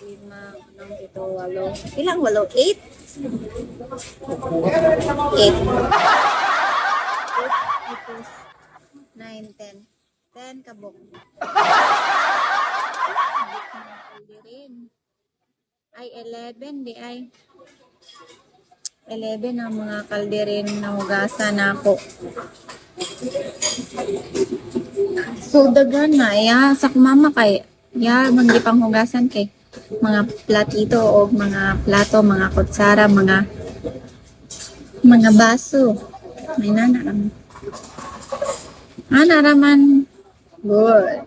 lima, enam, pito, walo. Ilang walo? 8? 8. 9, 10. 10 kabok. Ay, 11 di ay. 11 ang mga kalderin na hugasan na ako. So, dagan na. Sak mama kay. Manggi pang hugasan kay. Mga platito o mga plato, mga kutsara, mga baso. May nana. Naraman. Good.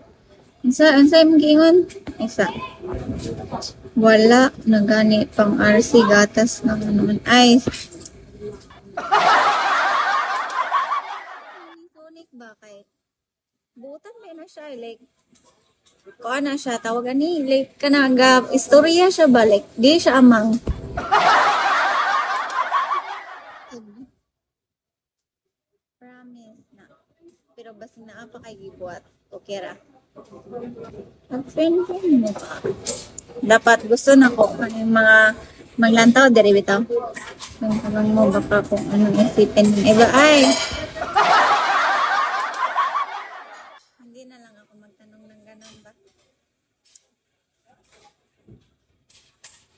Unsa imong giingon? Isa. Wala na gani pang RC gatas ng ano. Ay. Tonic ba kay? Butan may na siya like ko na siya tawagan ni like kanang istorya siya ba like di siya amang. Promise na. Pero basta na pa kay gibuat. Okay ra. Friend mo ka. Dapat gusto na ko yung mga maglantaw diri bitaw. Kung kabang mo baka kung anong isipin ng iba ay. Hindi na lang ako magtanong ng ganun ba.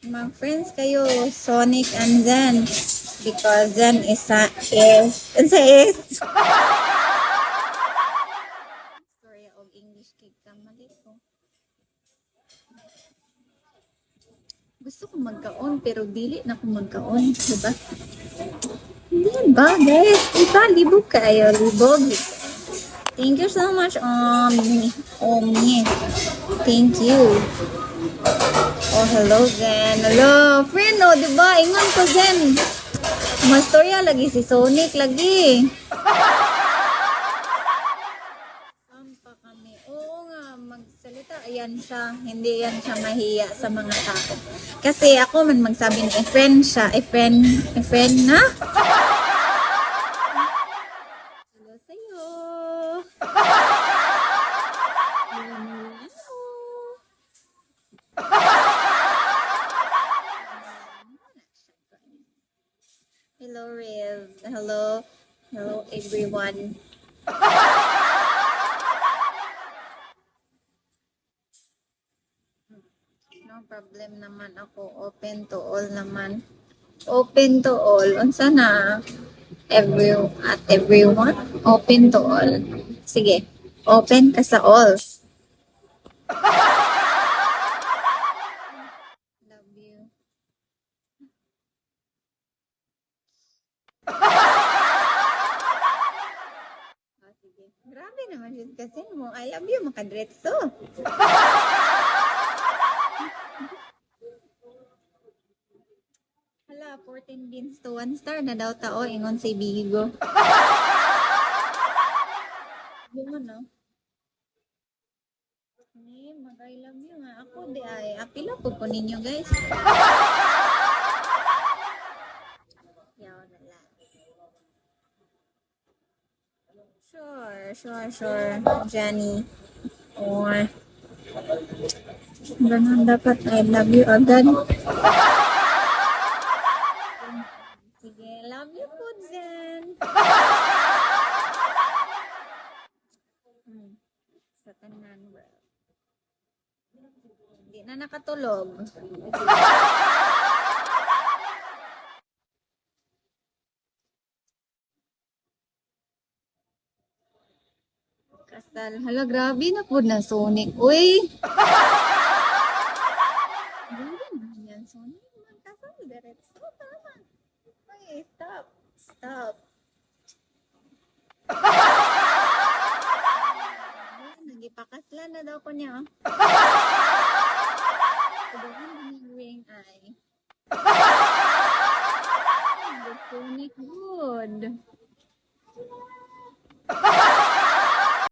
Mga friends kayo, Sonic and Zen. Because Zen is Sorry, og English kay kamali ko. Gusto ko magkaon pero dili na ko magkaon, diba? Hindi ba, guys? Libog kayo, libog. Thank you so much, Omni. Thank you. Oh, hello, Zen. Hello, friend, diba? Ingon ko, Zen. Mastorya lagi si Sonic, lagi. Sampa kami. Oo nga, magsalita. Ayan siya. Hindi yan siya mahiya sa mga tao. Kasi ako man magsabi na friend siya. Friend na? Hello sa'yo. Hello, Riv. Hello. Hello, everyone. No problem naman ako. Open to all naman. Open to all. Unsa na? Everyone? Open to all. Sige. Open ka sa all. Love you. Sige. Grabe naman yun kasi mo. I love you, makadretso. Hala, 14 beans to 1 star na daw tao. Ingon si Bigo. Yung ano? Mag-I love you nga. Ako di ay. Apila po po ninyo, guys. Yaw na lang. Sure. Jenny. Or ganun dapat I love you agad. Sige, love you po, Zen. Sa tanan, bro. Hindi na nakatulog. Kasal. Hala, grabe na po na Sonic. Uy! Grabe naman yan, Sonic. Kasal, diretso. Tama. Uy, stop. Nagipakaslan na daw ko niya.